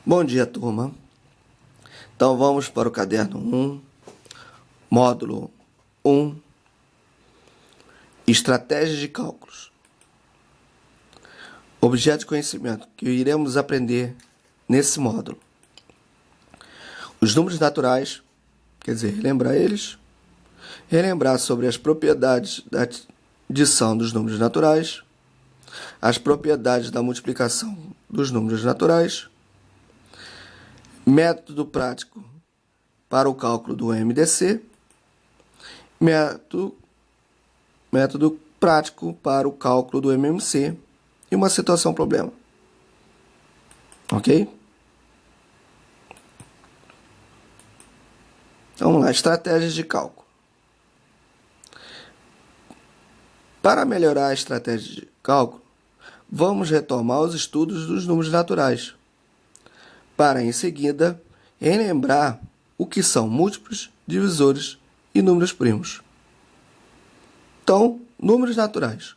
Bom dia, turma. Então vamos para o caderno 1, módulo 1, estratégias de cálculos. Objeto de conhecimento que iremos aprender nesse módulo. Os números naturais, quer dizer, relembrar sobre as propriedades da adição dos números naturais, as propriedades da multiplicação dos números naturais, método prático para o cálculo do MDC, método prático para o cálculo do MMC e uma situação problema. Ok? Vamos lá, estratégias de cálculo. Para melhorar a estratégia de cálculo, vamos retomar os estudos dos números naturais, para em seguida relembrar o que são múltiplos, divisores e números primos. Então, números naturais.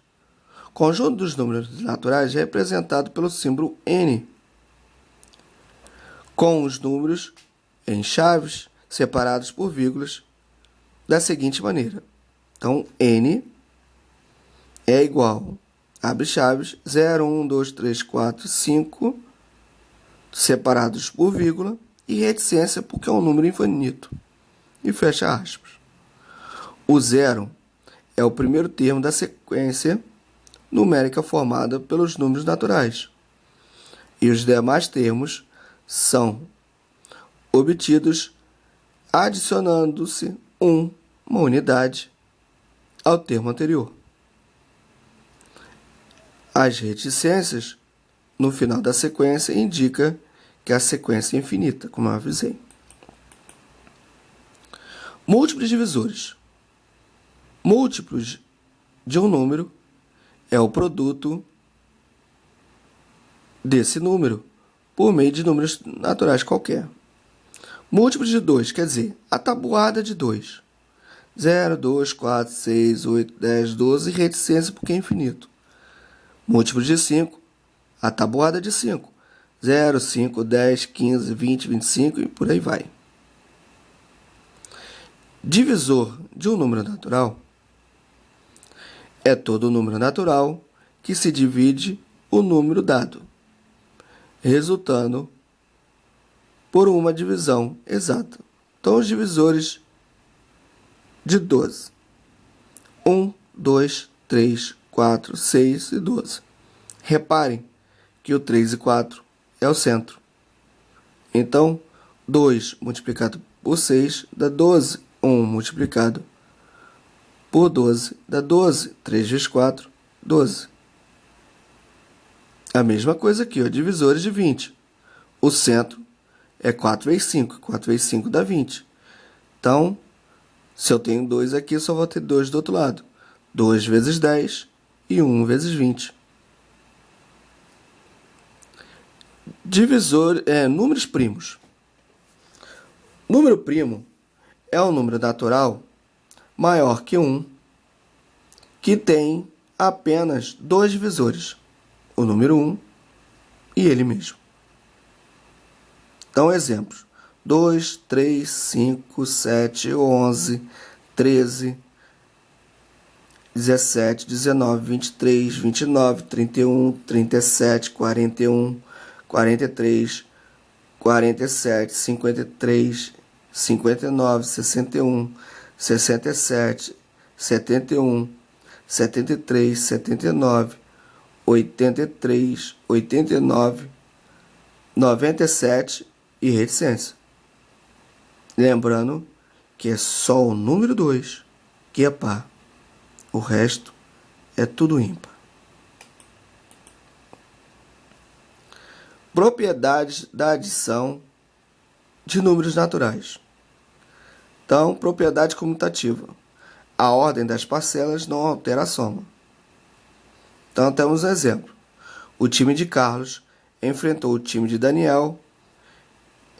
O conjunto dos números naturais é representado pelo símbolo N, com os números em chaves separados por vírgulas da seguinte maneira. Então, N é igual, abre chaves, 0, 1, 2, 3, 4, 5, separados por vírgula, e reticência porque é um número infinito, e fecha aspas. O zero é o primeiro termo da sequência numérica formada pelos números naturais, e os demais termos são obtidos adicionando-se uma unidade ao termo anterior. As reticências no final da sequência indica que a sequência é infinita, como eu avisei. Múltiplos divisores. Múltiplos de um número é o produto desse número por meio de números naturais qualquer. Múltiplos de 2, quer dizer, a tabuada de 2. 0, 2, 4, 6, 8, 10, 12, reticência porque é infinito. Múltiplos de 5, a tabuada de 5. 0, 5, 10, 15, 20, 25 e por aí vai. Divisor de um número natural é todo número natural que se divide o número dado, resultando por uma divisão exata. Então, os divisores de 12. 1, 2, 3, 4, 6 e 12. Reparem que o 3 e 4 é o centro. Então, 2 multiplicado por 6 dá 12. 1 multiplicado por 12 dá 12. 3 vezes 4, 12. A mesma coisa aqui, ó, divisores de 20. O centro é 4 vezes 5. 4 vezes 5 dá 20. Então, se eu tenho 2 aqui, eu só vou ter 2 do outro lado. 2 vezes 10 e 1 vezes 20. Números primos. Número primo é um número natural maior que 1 que tem apenas dois divisores, o número 1 e ele mesmo. Então, exemplos: 2, 3, 5, 7, 11, 13, 17, 19, 23, 29, 31, 37, 41, 43, 47, 53, 59, 61, 67, 71, 73, 79, 83, 89, 97 e reticência. Lembrando que é só o número 2 que é par. O resto é tudo ímpar. Propriedades da adição de números naturais. Então, propriedade comutativa. A ordem das parcelas não altera a soma. Então, temos um exemplo. O time de Carlos enfrentou o time de Daniel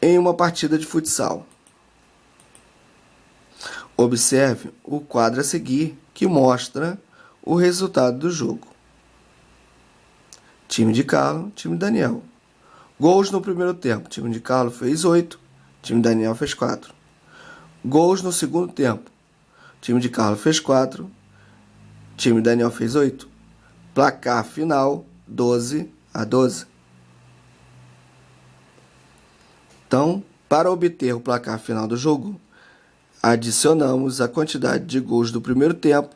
em uma partida de futsal. Observe o quadro a seguir, que mostra o resultado do jogo. Time de Carlos, time de Daniel. Gols no primeiro tempo. O time de Carlos fez 8. O time de Daniel fez 4. Gols no segundo tempo. O time de Carlos fez 4. O time de Daniel fez 8. Placar final 12-12. Então, para obter o placar final do jogo, adicionamos a quantidade de gols do primeiro tempo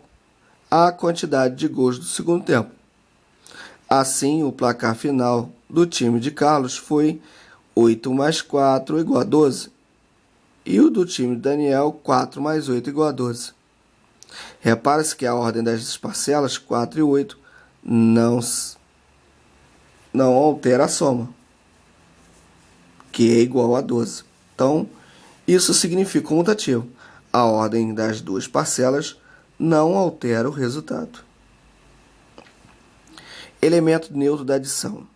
à quantidade de gols do segundo tempo. Assim, o placar final do time de Carlos foi 8 mais 4 igual a 12. E o do time de Daniel, 4 mais 8 igual a 12. Repara-se que a ordem das parcelas, 4 e 8, não altera a soma, que é igual a 12. Então, isso significa comutativo. A ordem das duas parcelas não altera o resultado. Elemento neutro da adição.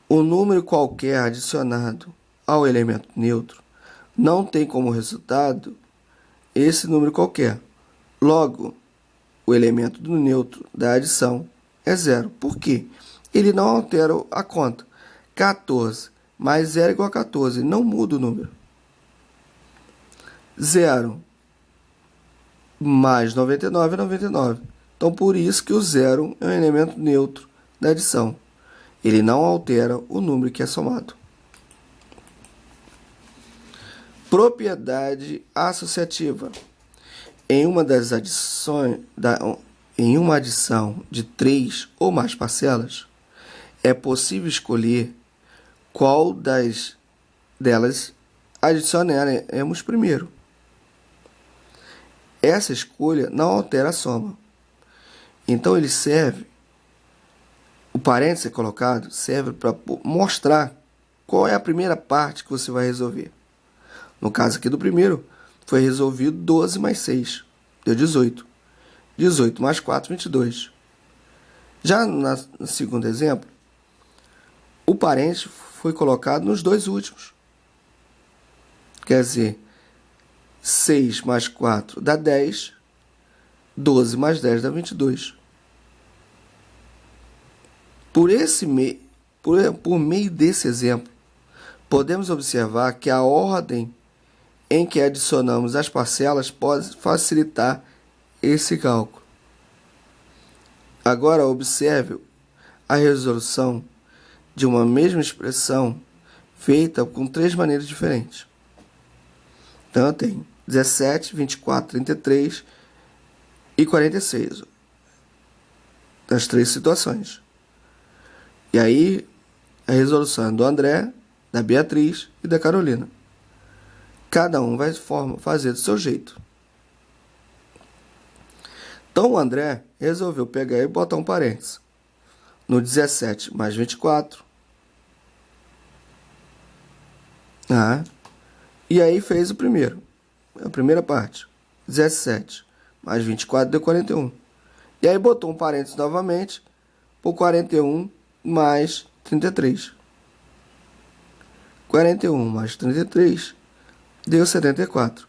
O número qualquer adicionado ao elemento neutro não tem como resultado esse número qualquer. Logo, o elemento do neutro da adição é zero. Por quê? Ele não altera a conta. 14 mais 0 igual a 14. Não muda o número. 0 mais 99 é 99. Então, por isso que o zero é um elemento neutro da adição. Ele não altera o número que é somado. Propriedade associativa. Em uma adição de 3 ou mais parcelas, é possível escolher qual delas adicionaremos primeiro. Essa escolha não altera a soma. Então, o parênteses colocado serve para mostrar qual é a primeira parte que você vai resolver. No caso aqui do primeiro, foi resolvido 12 mais 6, deu 18. 18 mais 4, 22. Já no segundo exemplo, o parênteses foi colocado nos dois últimos. Quer dizer, 6 mais 4 dá 10, 12 mais 10 dá 22. Por meio desse exemplo, podemos observar que a ordem em que adicionamos as parcelas pode facilitar esse cálculo. Agora, observe a resolução de uma mesma expressão feita com 3 maneiras diferentes. Então, eu tenho 17, 24, 33 e 46. Das 3 situações. E aí, a resolução é do André, da Beatriz e da Carolina. Cada um vai fazer do seu jeito. Então, o André resolveu pegar e botar um parênteses. No 17 mais 24. E aí fez o primeiro. A primeira parte. 17 mais 24 deu 41. E aí botou um parênteses novamente por 41 mais 33. 41 mais 33 deu 74.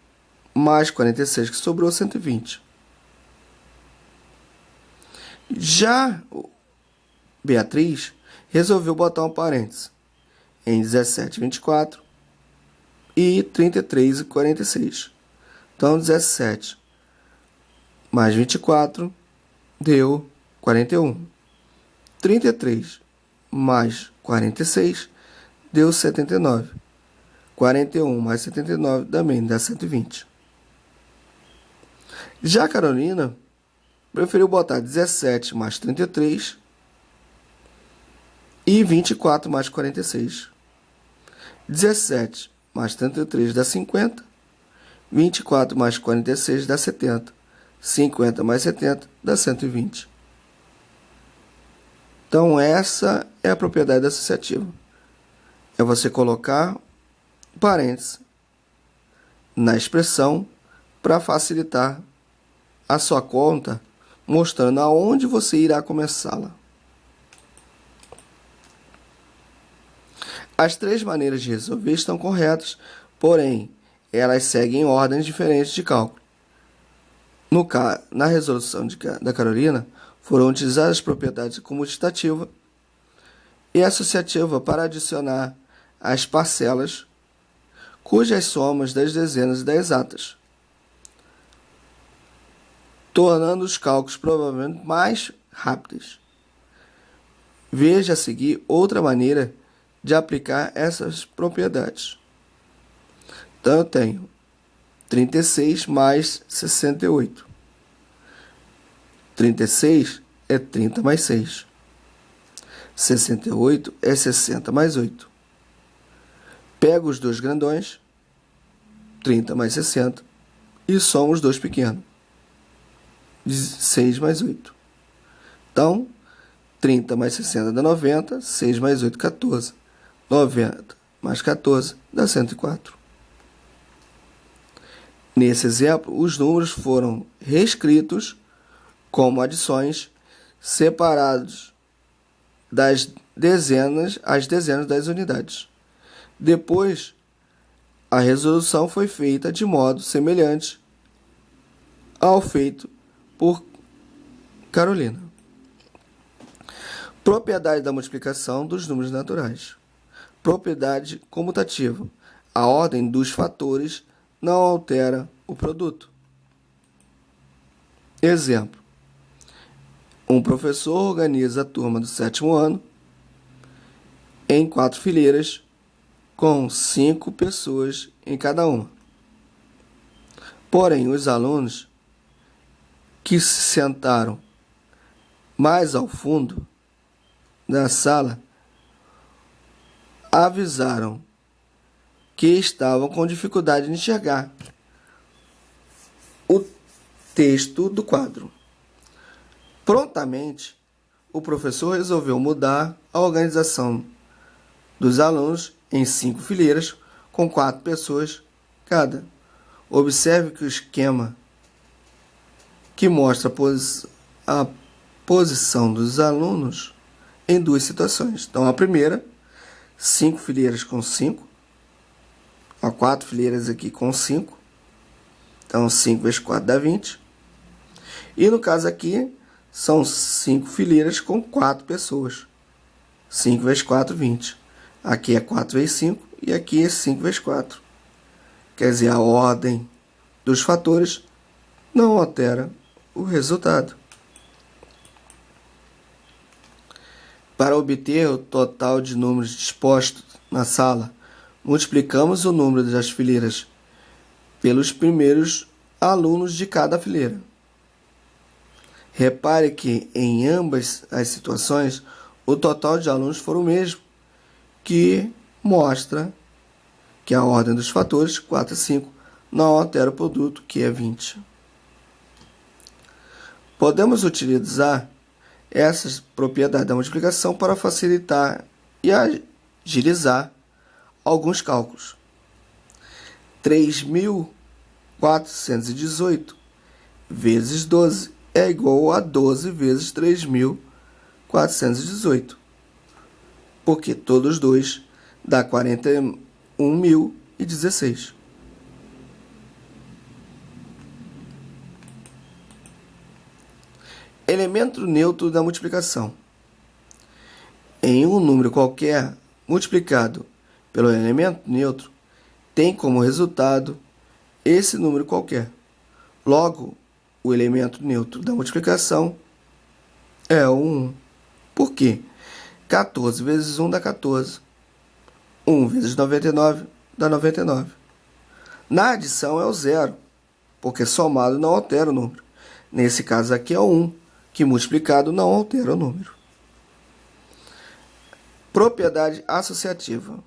Mais 46 que sobrou, 120. Já Beatriz resolveu botar um parênteses em 17, 24 e 33 e 46. Então, 17 mais 24 deu 41. 33 mais 46 deu 79. 41 mais 79 também dá 120. Já a Carolina preferiu botar 17 mais 33 e 24 mais 46. 17 mais 33 dá 50. 24 mais 46 dá 70. 50 mais 70 dá 120. Então, essa é a propriedade associativa. É você colocar parênteses na expressão para facilitar a sua conta, mostrando aonde você irá começá-la. As 3 maneiras de resolver estão corretas, porém, elas seguem ordens diferentes de cálculo. Na resolução da Carolina, foram utilizadas as propriedades comutativas e associativa para adicionar as parcelas cujas somas das dezenas e das exatas, tornando os cálculos provavelmente mais rápidos. Veja a seguir outra maneira de aplicar essas propriedades. Então, eu tenho 36 mais 68. 36 é 30 mais 6. 68 é 60 mais 8. Pego os dois grandões, 30 mais 60, e somo os dois pequenos, 6 mais 8. Então, 30 mais 60 dá 90, 6 mais 8, 14. 90 mais 14 dá 104. Nesse exemplo, os números foram reescritos como adições separados das dezenas às dezenas das unidades. Depois, a resolução foi feita de modo semelhante ao feito por Carolina. Propriedade da multiplicação dos números naturais. Propriedade comutativa. A ordem dos fatores não altera o produto. Exemplo. Um professor organiza a turma do 7º ano em 4 fileiras com 5 pessoas em cada uma. Porém, os alunos que se sentaram mais ao fundo da sala avisaram que estavam com dificuldade de enxergar o texto do quadro. Prontamente, o professor resolveu mudar a organização dos alunos em 5 fileiras com 4 pessoas cada. Observe que o esquema que mostra a posição dos alunos em 2 situações. Então, a primeira, 5 fileiras com 5. 4 fileiras aqui com 5. Então, 5 vezes 4 dá 20. E no caso aqui, são 5 fileiras com 4 pessoas. 5 vezes 4, 20. Aqui é 4 vezes 5 e aqui é 5 vezes 4. Quer dizer, a ordem dos fatores não altera o resultado. Para obter o total de números dispostos na sala, multiplicamos o número das fileiras pelos primeiros alunos de cada fileira. Repare que em ambas as situações o total de alunos for o mesmo, que mostra que a ordem dos fatores, 4 e 5, não altera o produto, que é 20. Podemos utilizar essas propriedades da multiplicação para facilitar e agilizar alguns cálculos. 3.418 vezes 12 é igual a 12 vezes 3.418, porque todos dois dá 41.016. Elemento neutro da multiplicação. Em um número qualquer multiplicado pelo elemento neutro, tem como resultado esse número qualquer. Logo, o elemento neutro da multiplicação é o 1. Por quê? 14 vezes 1 dá 14. 1 vezes 99 dá 99. Na adição é o 0, porque somado não altera o número. Nesse caso aqui é o 1, que multiplicado não altera o número. Propriedade associativa.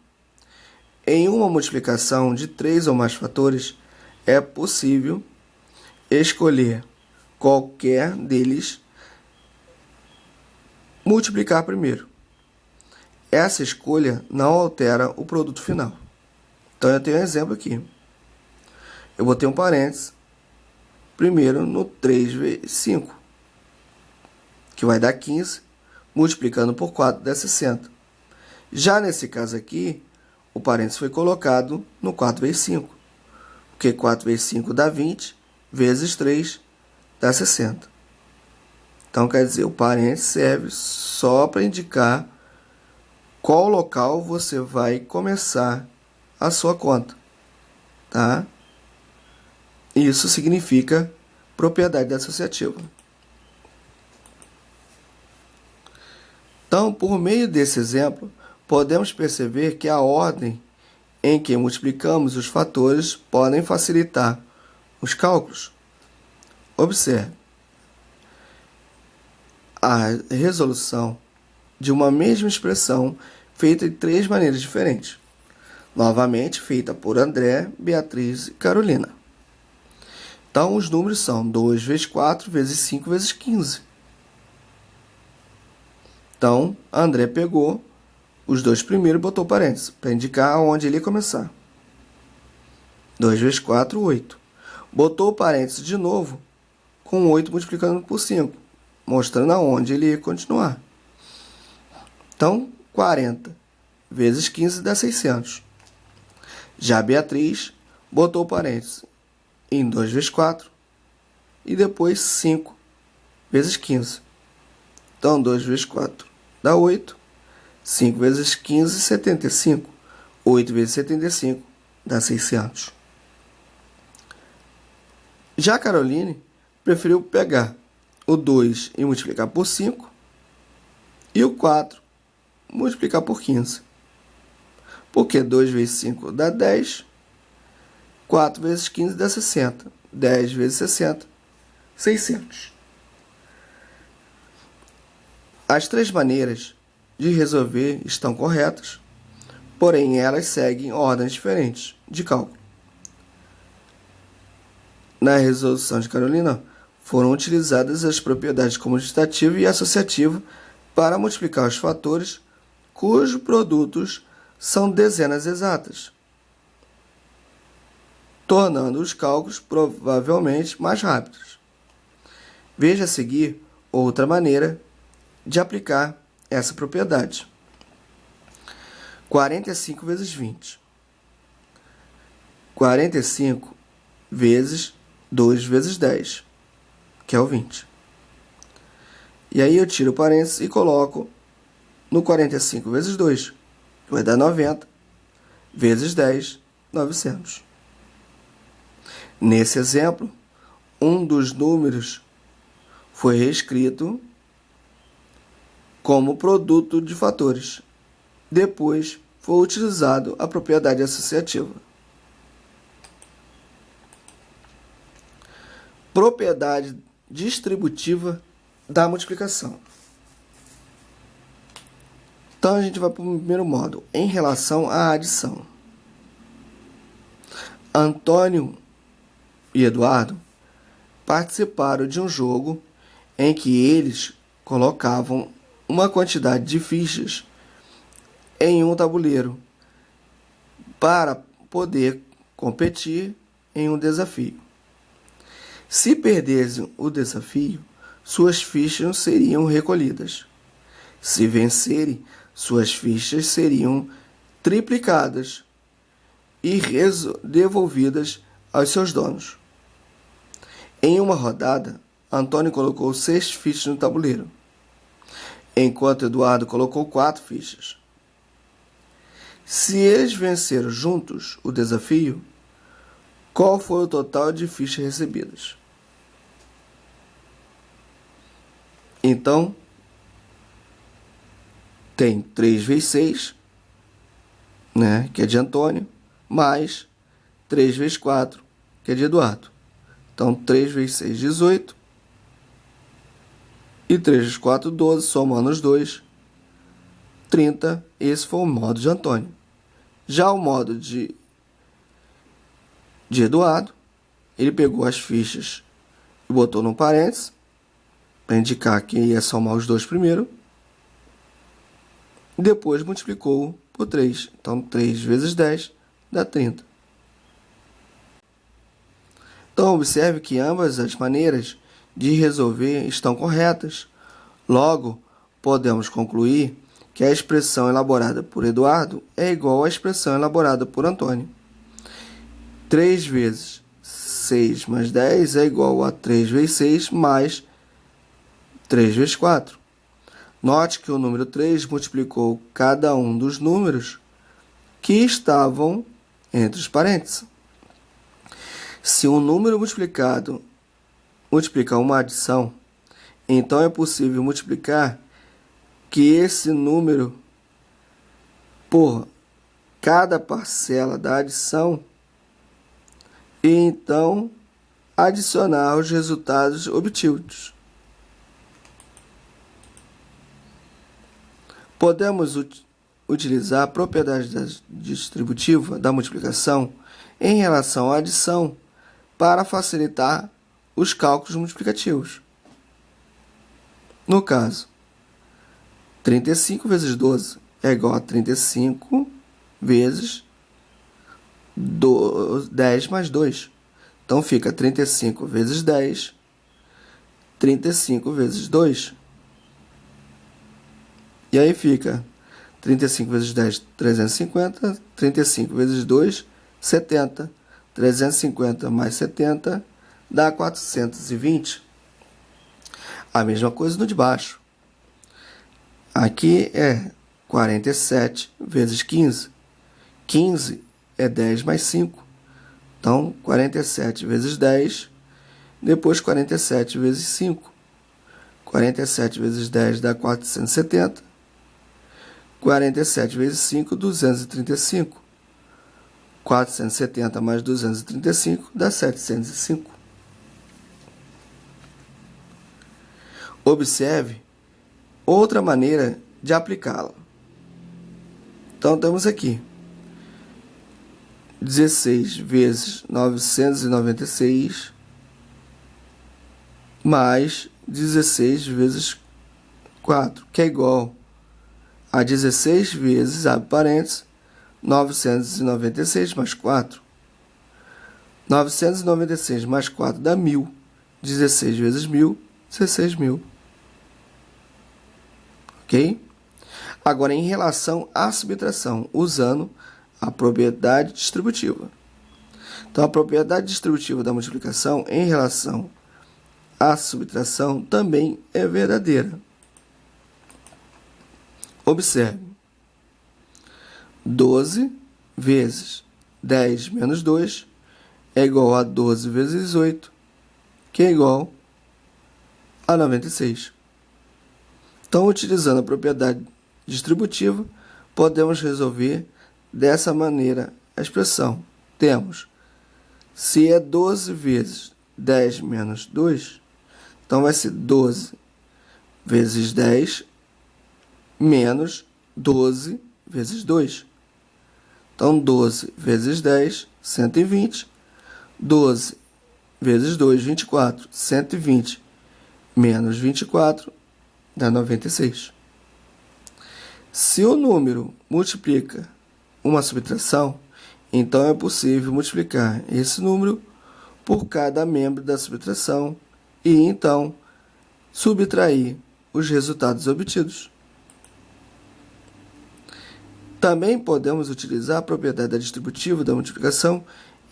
Em uma multiplicação de 3 ou mais fatores, é possível escolher qualquer deles multiplicar primeiro. Essa escolha não altera o produto final. Então, eu tenho um exemplo aqui. Eu botei um parênteses primeiro no 3 vezes 5, que vai dar 15, multiplicando por 4 dá 60. Já nesse caso aqui, o parênteses foi colocado no 4 vezes 5, porque 4 vezes 5 dá 20, vezes 3 dá 60. Então, quer dizer, o parênteses serve só para indicar qual local você vai começar a sua conta, tá? Isso significa propriedade associativa. Então, por meio desse exemplo, podemos perceber que a ordem em que multiplicamos os fatores podem facilitar os cálculos. Observe, a resolução de uma mesma expressão feita de 3 maneiras diferentes, novamente feita por André, Beatriz e Carolina. Então, os números são 2 vezes 4 vezes 5 vezes 15. Então, André pegou os dois primeiros e botou parênteses, para indicar onde ele ia começar. 2 vezes 4, 8. Botou o parênteses de novo, com 8 multiplicando por 5, mostrando aonde ele ia continuar. Então, 40 vezes 15 dá 600. Já a Beatriz botou o parênteses em 2 vezes 4 e depois 5 vezes 15. Então, 2 vezes 4 dá 8. 5 vezes 15, 75. 8 vezes 75 dá 600. Já a Caroline preferiu pegar o 2 e multiplicar por 5 e o 4 multiplicar por 15. Porque 2 vezes 5 dá 10, 4 vezes 15 dá 60, 10 vezes 60, 600. As 3 maneiras de resolver estão corretas, porém elas seguem ordens diferentes de cálculo. Na resolução de Carolina, foram utilizadas as propriedades comutativa e associativa para multiplicar os fatores cujos produtos são dezenas exatas, tornando os cálculos provavelmente mais rápidos. Veja a seguir outra maneira de aplicar essa propriedade. 45 vezes 20. 45 vezes 2 vezes 10, que é o 20. E aí eu tiro o parênteses e coloco no 45 vezes 2, que vai dar 90, vezes 10, 900. Nesse exemplo, um dos números foi reescrito como produto de fatores. Depois foi utilizado a propriedade associativa. Propriedade distributiva da multiplicação. Então, a gente vai para o primeiro modo, em relação à adição. Antônio e Eduardo participaram de um jogo em que eles colocavam uma quantidade de fichas em um tabuleiro para poder competir em um desafio. Se perdessem o desafio, suas fichas seriam recolhidas. Se vencerem, suas fichas seriam triplicadas e devolvidas aos seus donos. Em uma rodada, Antônio colocou 6 fichas no tabuleiro, enquanto Eduardo colocou 4 fichas. Se eles venceram juntos o desafio, qual foi o total de fichas recebidas? Então, tem 3 vezes 6, que é de Antônio, mais 3 vezes 4, que é de Eduardo. Então, 3 vezes 6, 18. E 3 vezes 4, 12, somando os dois, 30. Esse foi o modo de Antônio. Já o modo de Eduardo, ele pegou as fichas e botou no parênteses, para indicar que ia somar os dois primeiro. E depois multiplicou por 3. Então, 3 vezes 10 dá 30. Então, observe que ambas as maneiras de resolver estão corretas. Logo, podemos concluir que a expressão elaborada por Eduardo é igual à expressão elaborada por Antônio. 3 vezes 6 mais 10 é igual a 3 vezes 6 mais 3 vezes 4. Note que o número 3 multiplicou cada um dos números que estavam entre os parênteses. Se um número multiplica uma adição, então é possível multiplicar que esse número por cada parcela da adição e então adicionar os resultados obtidos. Podemos utilizar a propriedade distributiva da multiplicação em relação à adição para facilitar os cálculos multiplicativos. No caso, 35 vezes 12 é igual a 35 vezes 10 mais 2. Então, fica 35 vezes 10, 35 vezes 2. E aí fica 35 vezes 10, 350, 35 vezes 2, 70. 350 mais 70 dá 420. A mesma coisa no de baixo. Aqui é 47 vezes 15. 15 é 10 mais 5. Então, 47 vezes 10, depois 47 vezes 5. 47 vezes 10 dá 470. 47 vezes 5, 235. 470 mais 235 dá 705. Observe outra maneira de aplicá-la. Então, temos aqui 16 vezes 996 mais 16 vezes 4, que é igual a 16 vezes, abre parênteses, 996 mais 4. 996 mais 4 dá 1.000. 16 vezes 1.000, 16.000. Ok? Agora, em relação à subtração, usando a propriedade distributiva. Então, a propriedade distributiva da multiplicação em relação à subtração também é verdadeira. Observe. 12 vezes 10 menos 2 é igual a 12 vezes 8, que é igual a 96. Então, utilizando a propriedade distributiva, podemos resolver dessa maneira a expressão. Temos, se é 12 vezes 10 menos 2, então vai ser 12 vezes 10 menos 12 vezes 2. Então, 12 vezes 10, 120. 12 vezes 2, 24. 120 menos 24 dá 96. Se o número multiplica uma subtração, então é possível multiplicar esse número por cada membro da subtração e, então, subtrair os resultados obtidos. Também podemos utilizar a propriedade distributiva da multiplicação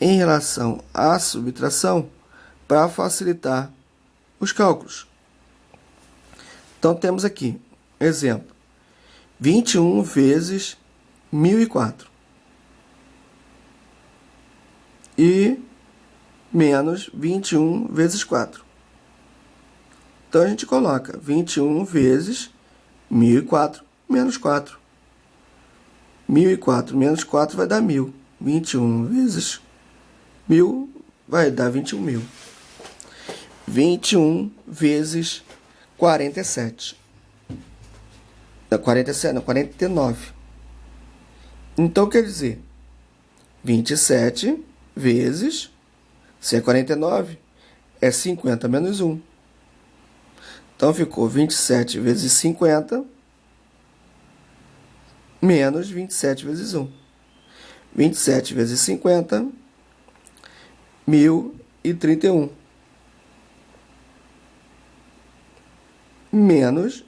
em relação à subtração para facilitar os cálculos. Então, temos aqui, exemplo, 21 vezes 1.004 e menos 21 vezes 4. Então, a gente coloca 21 vezes 1.004 menos 4. 1.004 menos 4 vai dar 1.000. 21 vezes 1.000 vai dar 21.000. 21 vezes 47. 47 não, 49. Então, quer dizer, 27 vezes, se é 49, é 50 menos 1. Então, ficou 27 vezes 50 menos 27 vezes 1. 27 vezes 50, 1.031. Menos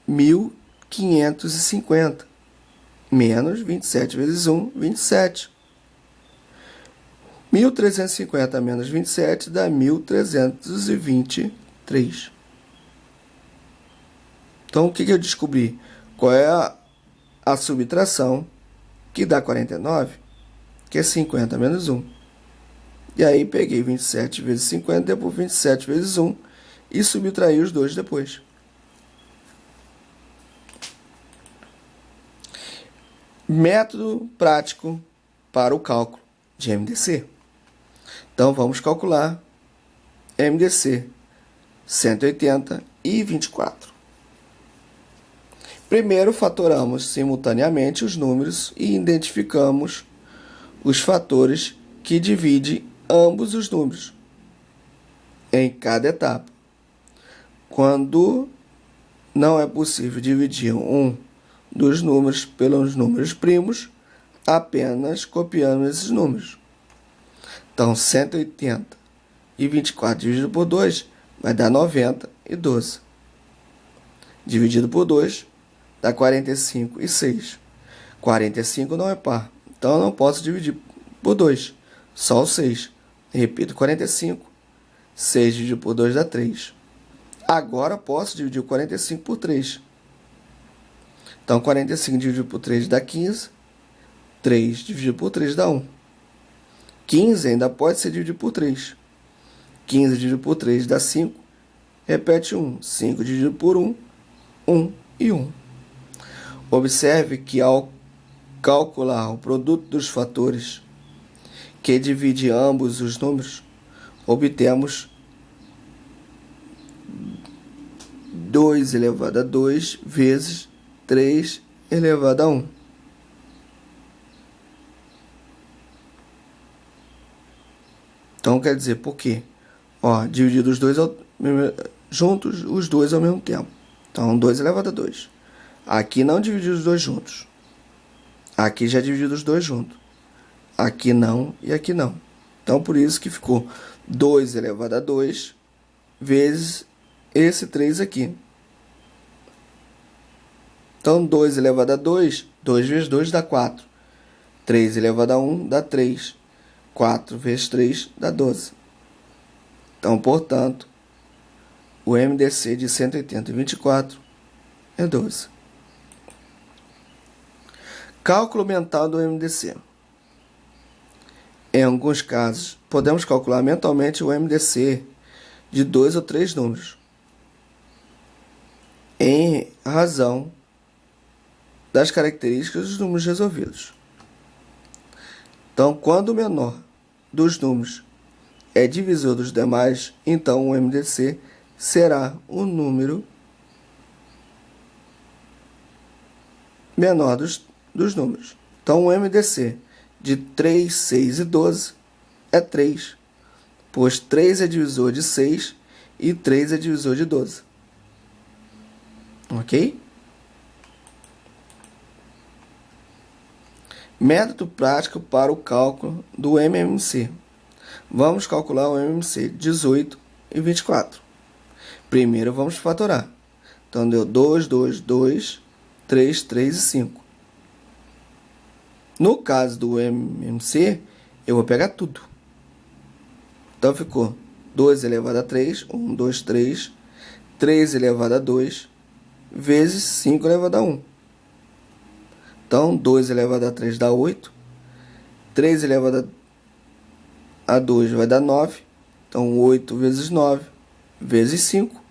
1.550. Menos 27 vezes 1, 27. 1.350 menos 27 dá 1.323. Então, o que eu descobri? Qual é a subtração que dá 49, que é 50 menos 1. E aí, peguei 27 vezes 50, depois 27 vezes 1, e subtraí os dois depois. Método prático para o cálculo de MDC. Então, vamos calcular MDC 180 e 24. Primeiro, fatoramos simultaneamente os números e identificamos os fatores que dividem ambos os números em cada etapa. Quando não é possível dividir um dos números pelos números primos, apenas copiando esses números. Então, 180 e 24 dividido por 2 vai dar 90 e 12. Dividido por 2 dá 45 e 6. 45 não é par, então eu não posso dividir por 2, só o 6. Repito, 45. 6 dividido por 2 dá 3. Agora posso dividir o 45 por 3. Então, 45 dividido por 3 dá 15. 3 dividido por 3 dá 1. 15 ainda pode ser dividido por 3. 15 dividido por 3 dá 5. Repete 1. 5 dividido por 1, 1 e 1. Observe que ao calcular o produto dos fatores que divide ambos os números, obtemos 2 elevado a 2 vezes 3 elevado a 1. Então, quer dizer, por quê? Dividido os dois juntos, os dois ao mesmo tempo. Então, 2 elevado a 2. Aqui não dividiu os dois juntos. Aqui já dividiu os dois juntos. Aqui não e aqui não. Então, por isso que ficou 2 elevado a 2 vezes esse 3 aqui. Então, 2 elevado a 2, 2 vezes 2 dá 4. 3 elevado a 1 dá 3. 4 vezes 3 dá 12. Então, portanto, o MDC de 180 e 24 é 12. Cálculo mental do MDC. Em alguns casos, podemos calcular mentalmente o MDC de 2 ou 3 números, em razão das características dos números resolvidos. Então, quando o menor dos números é divisor dos demais, então o MDC será o número menor dos números. Então, o MDC de 3, 6 e 12 é 3, pois 3 é divisor de 6 e 3 é divisor de 12. Ok? Método prático para o cálculo do MMC. Vamos calcular o MMC 18 e 24. Primeiro vamos fatorar. Então, deu 2, 2, 2, 3, 3 e 5. No caso do MMC, eu vou pegar tudo. Então, ficou 2 elevado a 3, 1, 2, 3, 3 elevado a 2, vezes 5 elevado a 1. Então, 2 elevado a 3 dá 8. 3 elevado a 2 vai dar 9. Então, 8 vezes 9 vezes 5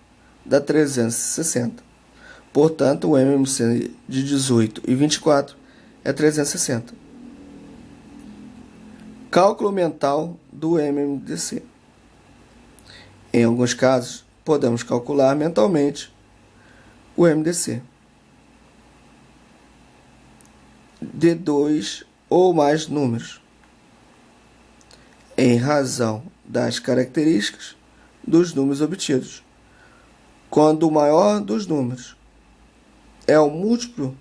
dá 360. Portanto, o MMC de 18 e 24 é 360. Cálculo mental do MMDC. Em alguns casos, podemos calcular mentalmente o MDC de 2 ou mais números, em razão das características dos números obtidos. Quando o maior dos números é o múltiplo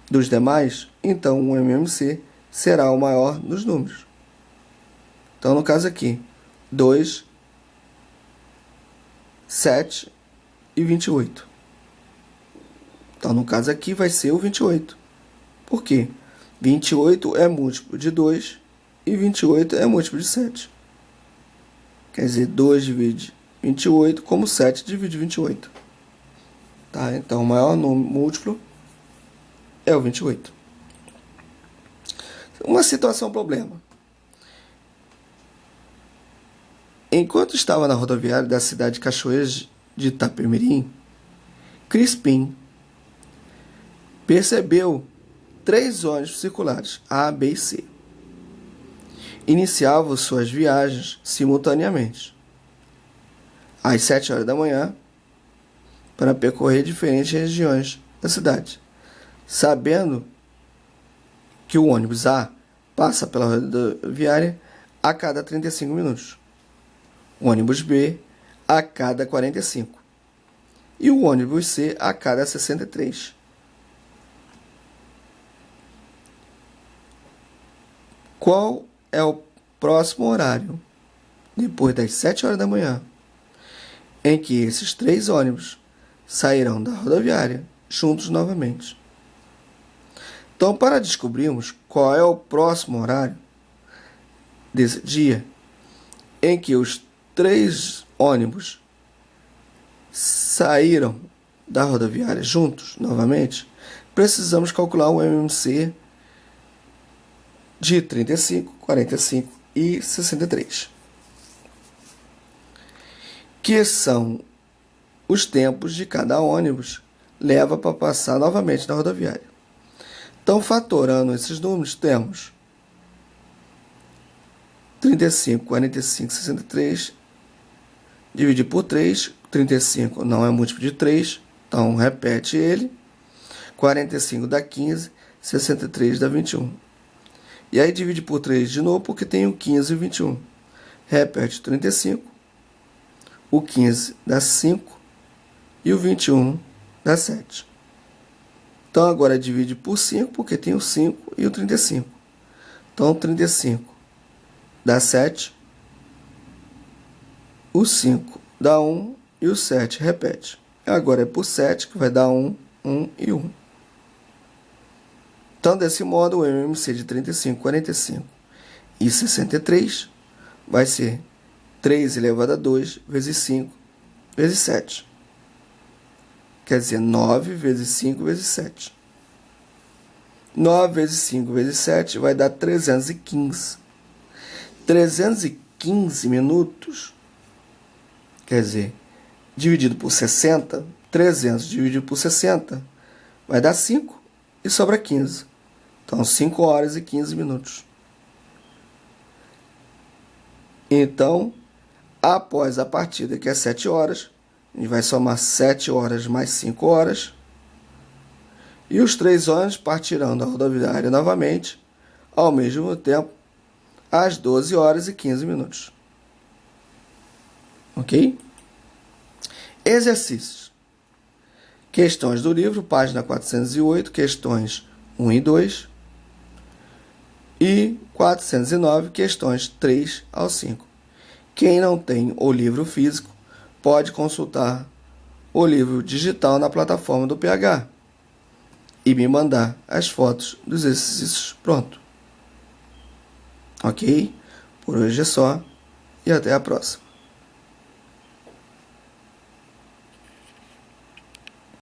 dos demais, então o MMC será o maior dos números. Então, no caso aqui, 2, 7 e 28. Então, no caso aqui, vai ser o 28. Por quê? 28 é múltiplo de 2 e 28 é múltiplo de 7. Quer dizer, 2 divide 28, como 7 divide 28. Tá? Então, o maior número múltiplo é o 28. Uma situação problema. Enquanto estava na rodoviária da cidade de Cachoeiras de Itapemirim, Crispim percebeu 3 ônibus circulares, A, B e C. Iniciavam suas viagens simultaneamente, às 7 horas da manhã, para percorrer diferentes regiões da cidade, sabendo que o ônibus A passa pela rodoviária a cada 35 minutos, o ônibus B a cada 45 e o ônibus C a cada 63. Qual é o próximo horário, depois das 7 horas da manhã, em que esses 3 ônibus sairão da rodoviária juntos novamente? Então, para descobrirmos qual é o próximo horário desse dia em que os 3 ônibus saíram da rodoviária juntos novamente, precisamos calcular o MMC de 35, 45 e 63, que são os tempos de cada ônibus leva para passar novamente na rodoviária. Então, fatorando esses números, temos 35, 45, 63, dividir por 3, 35 não é múltiplo de 3, então repete ele, 45 dá 15, 63 dá 21. E aí divide por 3 de novo, porque tem o 15 e o 21. Repete 35, o 15 dá 5 e o 21 dá 7. Então agora divide por 5, porque tem o 5 e o 35. Então 35 dá 7, o 5 dá 1 e o 7 repete. Agora é por 7 que vai dar 1, 1 e 1. Então, desse modo, o MMC de 35, 45 e 63 vai ser 3 elevado a 2 vezes 5 vezes 7. Quer dizer, 9 vezes 5 vezes 7. 9 vezes 5 vezes 7 vai dar 315. 315 minutos, quer dizer, dividido por 60, 300 dividido por 60 vai dar 5 e sobra 15. Então, 5 horas e 15 minutos. Então, após a partida, que é 7 horas, a gente vai somar 7 horas mais 5 horas. E os 3 ônibus partirão da rodoviária novamente, ao mesmo tempo, às 12 horas e 15 minutos. Ok? Exercícios. Questões do livro, página 408, questões 1 e 2. E 409, questões 3 ao 5. Quem não tem o livro físico pode consultar o livro digital na plataforma do PH e me mandar as fotos dos exercícios pronto. Ok? Por hoje é só e até a próxima.